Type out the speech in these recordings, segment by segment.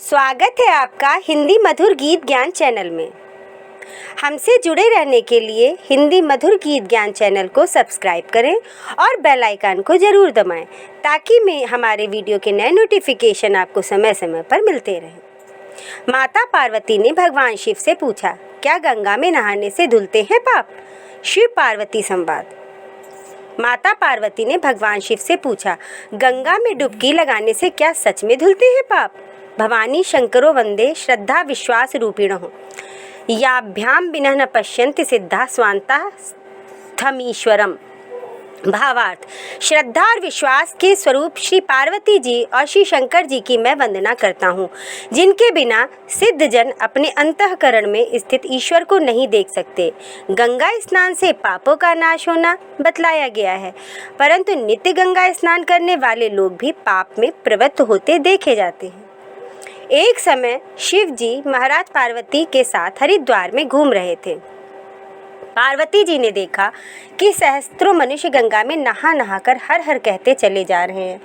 स्वागत है आपका हिंदी मधुर गीत ज्ञान चैनल में। हमसे जुड़े रहने के लिए हिंदी मधुर गीत ज्ञान चैनल को सब्सक्राइब करें और बेल आइकन को ज़रूर दबाएं ताकि हमारे वीडियो के नए नोटिफिकेशन आपको समय समय पर मिलते रहें। माता पार्वती ने भगवान शिव से पूछा, क्या गंगा में नहाने से धुलते हैं पाप? शिव पार्वती संवाद। माता पार्वती ने भगवान शिव से पूछा, गंगा में डुबकी लगाने से क्या सच में धुलते हैं पाप? भवानी शंकरो वंदे श्रद्धा विश्वास रूपिणः याभ्याम विनः न पश्यन्ति सिद्धा स्वान्ता थमीश्वरम। भावार्थ, श्रद्धा और विश्वास के स्वरूप श्री पार्वती जी और श्री शंकर जी की मैं वंदना करता हूँ, जिनके बिना सिद्ध जन अपने अंतःकरण में स्थित ईश्वर को नहीं देख सकते। गंगा स्नान से पापों का नाश होना बतलाया गया है, परंतु नित्य गंगा स्नान करने वाले लोग भी पाप में प्रवृत्त होते देखे जाते हैं। एक समय शिव जी महाराज पार्वती के साथ हरिद्वार में घूम रहे थे। पार्वती जी ने देखा कि सहस्त्रों मनुष्य गंगा में नहा नहाकर हर हर कहते चले जा रहे हैं,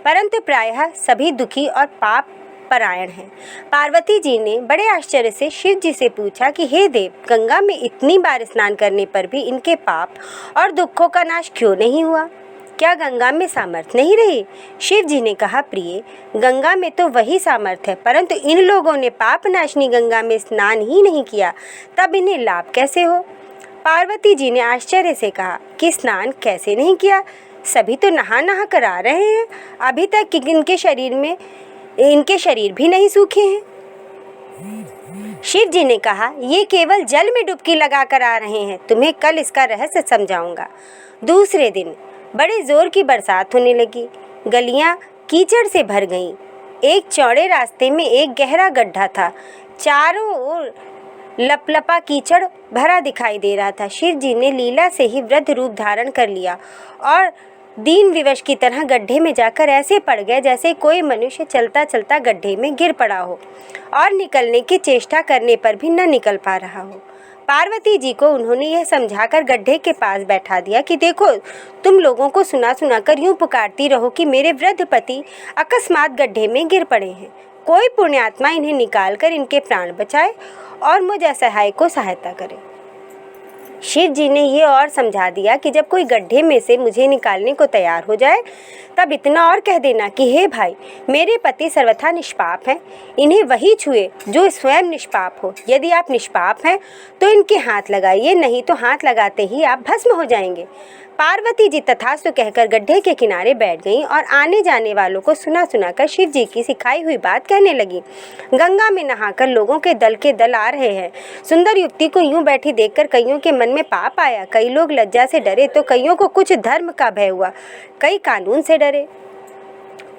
परंतु प्रायः सभी दुखी और पाप परायण हैं। पार्वती जी ने बड़े आश्चर्य से शिव जी से पूछा कि हे देव, गंगा में इतनी बार स्नान करने पर भी इनके पाप और दुखों का नाश क्यों नहीं हुआ? क्या गंगा में सामर्थ्य नहीं रही? शिव जी ने कहा, प्रिय, गंगा में तो वही सामर्थ्य है, परंतु इन लोगों ने पाप नाशनी गंगा में स्नान ही नहीं किया, तब इन्हें लाभ कैसे हो? पार्वती जी ने आश्चर्य से कहा कि स्नान कैसे नहीं किया? सभी तो नहा नहा कर आ रहे हैं, अभी तक इनके शरीर भी नहीं सूखे हैं। शिव जी ने कहा, ये केवल जल में डुबकी लगा कर आ रहे हैं, तुम्हें कल इसका रहस्य समझाऊंगा। दूसरे दिन बड़े जोर की बरसात होने लगी, गलियां कीचड़ से भर गईं। एक चौड़े रास्ते में एक गहरा गड्ढा था, चारों ओर लपलपा कीचड़ भरा दिखाई दे रहा था। शिव जी ने लीला से ही वृद्ध रूप धारण कर लिया और दीन विवश की तरह गड्ढे में जाकर ऐसे पड़ गए जैसे कोई मनुष्य चलता चलता गड्ढे में गिर पड़ा हो और निकलने की चेष्टा करने पर भी न निकल पा रहा हो। पार्वती जी को उन्होंने यह समझाकर गड्ढे के पास बैठा दिया कि देखो, तुम लोगों को सुना सुनाकर यूं पुकारती रहो कि मेरे वृद्ध पति अकस्मात गड्ढे में गिर पड़े हैं, कोई पुण्यात्मा इन्हें निकालकर इनके प्राण बचाए और मुझ असहाय को सहायता करे। शिव जी ने ये और समझा दिया कि जब कोई गड्ढे में से मुझे निकालने को तैयार हो जाए, तब इतना और कह देना कि हे भाई, मेरे पति सर्वथा निष्पाप हैं, इन्हें वही छुए जो स्वयं निष्पाप हो। यदि आप निष्पाप हैं तो इनके हाथ लगाइए, नहीं तो हाथ लगाते ही आप भस्म हो जाएंगे। पार्वती जी तथास्तु कहकर गड्ढे के किनारे बैठ गईं और आने जाने वालों को सुना सुनाकर शिव जी की सिखाई हुई बात कहने लगी। गंगा में नहाकर लोगों के दल आ रहे हैं। सुंदर युवती को यूं बैठी देखकर कईयों के मन में पाप आया। कई लोग लज्जा से डरे तो कईयों को कुछ धर्म का भय हुआ, कई कानून से डरे।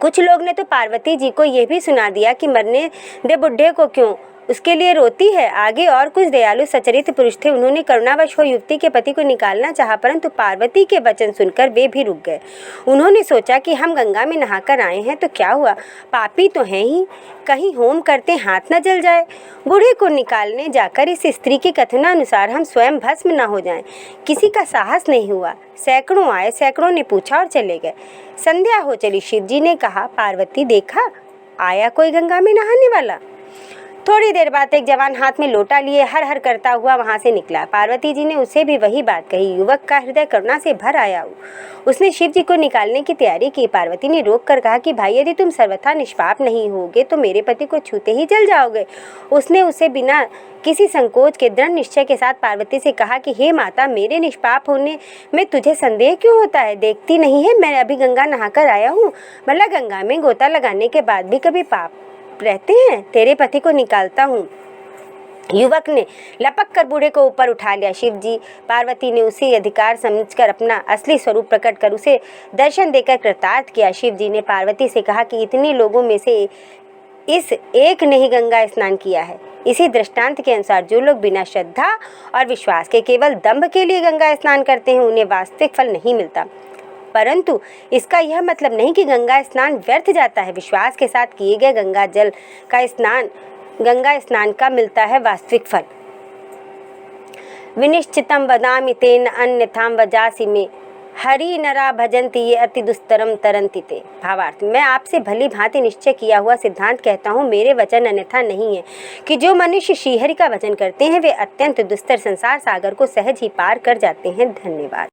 कुछ लोग ने तो पार्वती जी को यह भी सुना दिया कि मरने दे बुढ़े को, क्यों उसके लिए रोती है। आगे और कुछ दयालु सचरित पुरुष थे, उन्होंने करुणावश हो युवती के पति को निकालना चाहा, परंतु पार्वती के वचन सुनकर वे भी रुक गए। उन्होंने सोचा कि हम गंगा में नहाकर आए हैं तो क्या हुआ, पापी तो हैं ही, कहीं होम करते हाथ न जल जाए। बूढ़े को निकालने जाकर इस स्त्री के कथनानुसार हम स्वयं भस्म न हो जाएं। किसी का साहस नहीं हुआ। सैकड़ों आए, सैकड़ों ने पूछा और चले गए। संध्या हो चली। शिव जी ने कहा, पार्वती, देखा आया कोई गंगा में नहाने वाला। थोड़ी देर बाद एक जवान हाथ में लोटा लिए हर हर करता हुआ वहां से निकला। पार्वती जी ने उसे भी वही बात कही। युवक का हृदय करुणा से भर आया। उसने शिव जी को निकालने की तैयारी की। पार्वती ने रोक कर कहा कि भाई, यदि तुम सर्वथा निष्पाप नहीं होगे तो मेरे पति को छूते ही जल जाओगे। उसने उसे बिना किसी संकोच के दृढ़ निश्चय के साथ पार्वती से कहा कि हे माता, मेरे निष्पाप होने में तुझे संदेह क्यों होता है? देखती नहीं है मैं अभी गंगा नहाकर आया हूँ। भला गंगा में गोता लगाने के बाद भी कभी पाप रहते हैं? तेरे पति को निकालता हूँ। युवक ने लपक कर बूढ़े को ऊपर उठा लिया। शिव जी पार्वती ने उसे अधिकार समझकर अपना असली स्वरूप प्रकट कर उसे दर्शन देकर कृतार्थ किया। शिव जी ने पार्वती से कहा कि इतने लोगों में से इस एक ने ही गंगा स्नान किया है। इसी दृष्टांत के अनुसार जो लोग बिना श्रद्धा और विश्वास के केवल दंभ के लिए गंगा स्नान करते हैं, उन्हें वास्तविक फल नहीं मिलता। परंतु इसका यह मतलब नहीं कि गंगा स्नान व्यर्थ जाता है। विश्वास के साथ किए गए गंगा स्नान का मिलता है वास्तविक फल। विनिश्चितम वदामि तेन अन्यथाम वजासि में हरि नरा भजन्ति ये अति दुस्तरम तरन्ति ते। भावार्थ, मैं आपसे भली भांति निश्चय किया हुआ सिद्धांत कहता हूँ, मेरे वचन अन्यथा नहीं है कि जो मनुष्य श्रीहरि का भजन करते हैं वे अत्यंत दुस्तर संसार सागर को सहज ही पार कर जाते हैं। धन्यवाद।